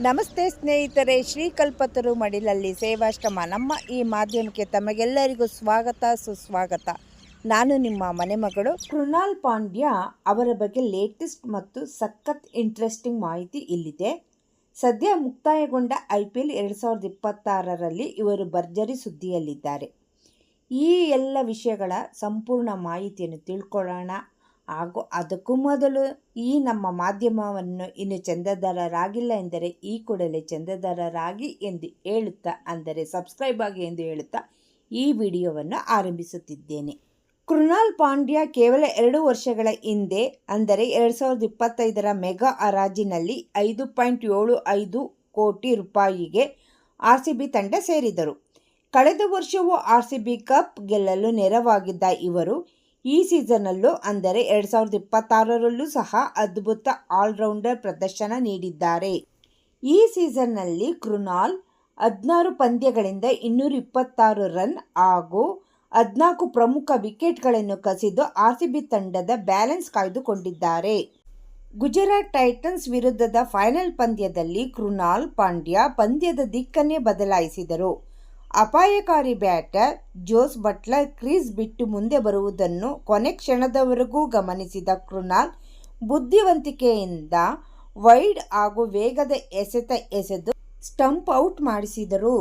ನಮಸ್ತೆ ಸ್ನೇಹಿತರೆ, ಶ್ರೀಕಲ್ಪತರು ಮಡಿಲಲ್ಲಿ ಸೇವಾಶ್ರಮ ನಮ್ಮ ಈ ಮಾಧ್ಯಮಕ್ಕೆ ತಮಗೆಲ್ಲರಿಗೂ ಸ್ವಾಗತ ಸುಸ್ವಾಗತ. ನಾನು ನಿಮ್ಮ ಮನೆ ಮಗಳು ಕೃಣಾಲ್ ಪಾಂಡ್ಯ ಅವರ ಬಗ್ಗೆ ಲೇಟೆಸ್ಟ್ ಮತ್ತು ಸಖತ್ ಇಂಟ್ರೆಸ್ಟಿಂಗ್ ಮಾಹಿತಿ ಇಲ್ಲಿದೆ. ಸದ್ಯ ಮುಕ್ತಾಯಗೊಂಡ IPL 2026ರಲ್ಲಿ ಇವರು ಭರ್ಜರಿ ಸುದ್ದಿಯಲ್ಲಿದ್ದಾರೆ. ಈ ಎಲ್ಲ ವಿಷಯಗಳ ಸಂಪೂರ್ಣ ಮಾಹಿತಿಯನ್ನು ತಿಳ್ಕೊಳ್ಳೋಣ. ಹಾಗೂ ಅದಕ್ಕೂ ಮೊದಲು ಈ ನಮ್ಮ ಮಾಧ್ಯಮವನ್ನು ಇನ್ನು ಚಂದಾದಾರರಾಗಿಲ್ಲ ಎಂದರೆ ಈ ಕೂಡಲೇ ಚಂದಾದಾರರಾಗಿ ಎಂದು ಹೇಳುತ್ತಾ, ಅಂದರೆ ಸಬ್ಸ್ಕ್ರೈಬ್ ಆಗಿ ಎಂದು ಹೇಳುತ್ತಾ ಈ ವಿಡಿಯೋವನ್ನು ಆರಂಭಿಸುತ್ತಿದ್ದೇನೆ. ಕೃಣಾಲ್ ಪಾಂಡ್ಯ ಕೇವಲ 2 ವರ್ಷಗಳ ಹಿಂದೆ ಅಂದರೆ 2025ರ ಮೆಗಾ ಹರಾಜಿನಲ್ಲಿ 5.75 ಕೋಟಿ ರೂಪಾಯಿಗೆ RCB ತಂಡ ಸೇರಿದರು. ಕಳೆದ ವರ್ಷವೂ RCB ಕಪ್ ಗೆಲ್ಲಲು ನೆರವಾಗಿದ್ದ ಇವರು ಈ ಸೀಸನ್ನಲ್ಲೂ ಅಂದರೆ 2026ರಲ್ಲೂ ಸಹ ಅದ್ಭುತ ಆಲ್ರೌಂಡರ್ ಪ್ರದರ್ಶನ ನೀಡಿದ್ದಾರೆ. ಈ ಸೀಸನ್ನಲ್ಲಿ ಕೃಣಾಲ್ 16 ಪಂದ್ಯಗಳಿಂದ 226 ರನ್ ಹಾಗೂ 14 ಪ್ರಮುಖ ವಿಕೆಟ್ಗಳನ್ನು ಕಸಿದು RCB ತಂಡದ ಬ್ಯಾಲೆನ್ಸ್ ಕಾಯ್ದುಕೊಂಡಿದ್ದಾರೆ. ಗುಜರಾತ್ ಟೈಟನ್ಸ್ ವಿರುದ್ಧದ ಫೈನಲ್ ಪಂದ್ಯದಲ್ಲಿ ಕೃಣಾಲ್ ಪಾಂಡ್ಯ ಪಂದ್ಯದ ದಿಕ್ಕನ್ನೇ ಬದಲಾಯಿಸಿದರು. ಅಪಾಯಕಾರಿ ಬ್ಯಾಟರ್ ಜೋಸ್ ಬಟ್ಲರ್ ಕ್ರೀಸ್ ಬಿಟ್ಟು ಮುಂದೆ ಬರುವುದನ್ನು ಕೊನೆ ಕ್ಷಣದವರೆಗೂ ಗಮನಿಸಿದ ಕೃಣಾಲ್ ಬುದ್ಧಿವಂತಿಕೆಯಿಂದ ವೈಡ್ ಹಾಗೂ ವೇಗದ ಎಸೆದು ಸ್ಟಂಪ್ ಔಟ್ ಮಾಡಿಸಿದರು.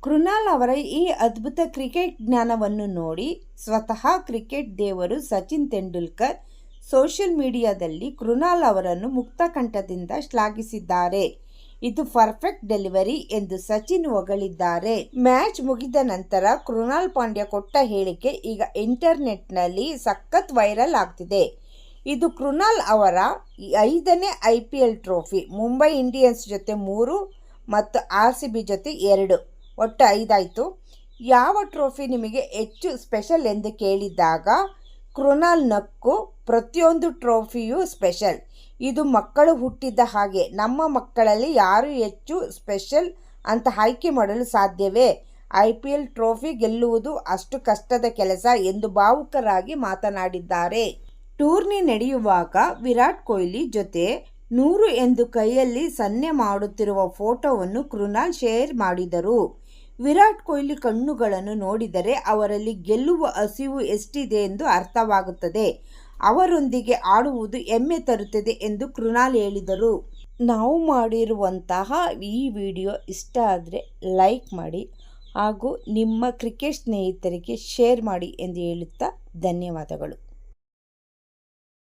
ಕೃಣಾಲ್ ಅವರ ಈ ಅದ್ಭುತ ಕ್ರಿಕೆಟ್ ಜ್ಞಾನವನ್ನು ನೋಡಿ ಸ್ವತಃ ಕ್ರಿಕೆಟ್ ದೇವರು ಸಚಿನ್ ತೆಂಡೂಲ್ಕರ್ ಸೋಷಿಯಲ್ ಮೀಡಿಯಾದಲ್ಲಿ ಕೃಣಾಲ್ ಅವರನ್ನು ಮುಕ್ತಕಂಠದಿಂದ ಶ್ಲಾಘಿಸಿದ್ದಾರೆ. ಇದು ಪರ್ಫೆಕ್ಟ್ ಡೆಲಿವರಿ ಎಂದು ಸಚಿನ್ ಹೊಗಳಿದ್ದಾರೆ. ಮ್ಯಾಚ್ ಮುಗಿದ ನಂತರ ಕೃಣಾಲ್ ಪಾಂಡ್ಯ ಕೊಟ್ಟ ಹೇಳಿಕೆ ಈಗ ಇಂಟರ್ನೆಟ್ನಲ್ಲಿ ಸಖತ್ ವೈರಲ್ ಆಗ್ತಿದೆ. ಇದು ಕೃಣಾಲ್ ಅವರ 5ನೇ IPL ಟ್ರೋಫಿ. ಮುಂಬೈ ಇಂಡಿಯನ್ಸ್ ಜೊತೆ 3 ಮತ್ತು RCB ಜೊತೆ 2, ಒಟ್ಟು 5 ಆಯಿತು. ಯಾವ ಟ್ರೋಫಿ ನಿಮಗೆ ಹೆಚ್ಚು ಸ್ಪೆಷಲ್ ಎಂದು ಕೇಳಿದಾಗ ಕೃಣಾಲ್ ನಕ್ಕು, ಪ್ರತಿಯೊಂದು ಟ್ರೋಫಿಯೂ ಸ್ಪೆಷಲ್. ಇದು ಮಕ್ಕಳು ಹುಟ್ಟಿದ ಹಾಗೆ. ನಮ್ಮ ಮಕ್ಕಳಲ್ಲಿ ಯಾರು ಹೆಚ್ಚು ಸ್ಪೆಷಲ್ ಅಂತ ಆಯ್ಕೆ ಮಾಡಲು ಸಾಧ್ಯವೇ? IPL ಟ್ರೋಫಿ ಗೆಲ್ಲುವುದು ಅಷ್ಟು ಕಷ್ಟದ ಕೆಲಸ ಎಂದು ಭಾವುಕರಾಗಿ ಮಾತನಾಡಿದ್ದಾರೆ. ಟೂರ್ನಿ ನಡೆಯುವಾಗ ವಿರಾಟ್ ಕೊಹ್ಲಿ ಜೊತೆ 100 ಎಂದು ಕೈಯಲ್ಲಿ ಸನ್ನೆ ಮಾಡುತ್ತಿರುವ ಫೋಟೋವನ್ನು ಕೃಣಾಲ್ ಶೇರ್ ಮಾಡಿದರು. ವಿರಾಟ್ ಕೊಹ್ಲಿ ಕಣ್ಣುಗಳನ್ನು ನೋಡಿದರೆ ಅವರಲ್ಲಿ ಗೆಲ್ಲುವ ಹಸಿವು ಎಷ್ಟಿದೆ ಎಂದು ಅರ್ಥವಾಗುತ್ತದೆ. ಅವರೊಂದಿಗೆ ಆಡುವುದು ಹೆಮ್ಮೆ ತರುತ್ತದೆ ಎಂದು ಕೃಣಾಲ್ ಹೇಳಿದರು. ನಾವು ಮಾಡಿರುವಂತಹ ಈ ವಿಡಿಯೋ ಇಷ್ಟ ಆದರೆ ಲೈಕ್ ಮಾಡಿ ಹಾಗೂ ನಿಮ್ಮ ಕ್ರಿಕೆಟ್ ಸ್ನೇಹಿತರಿಗೆ ಶೇರ್ ಮಾಡಿ ಎಂದು ಹೇಳುತ್ತಾ ಧನ್ಯವಾದಗಳು.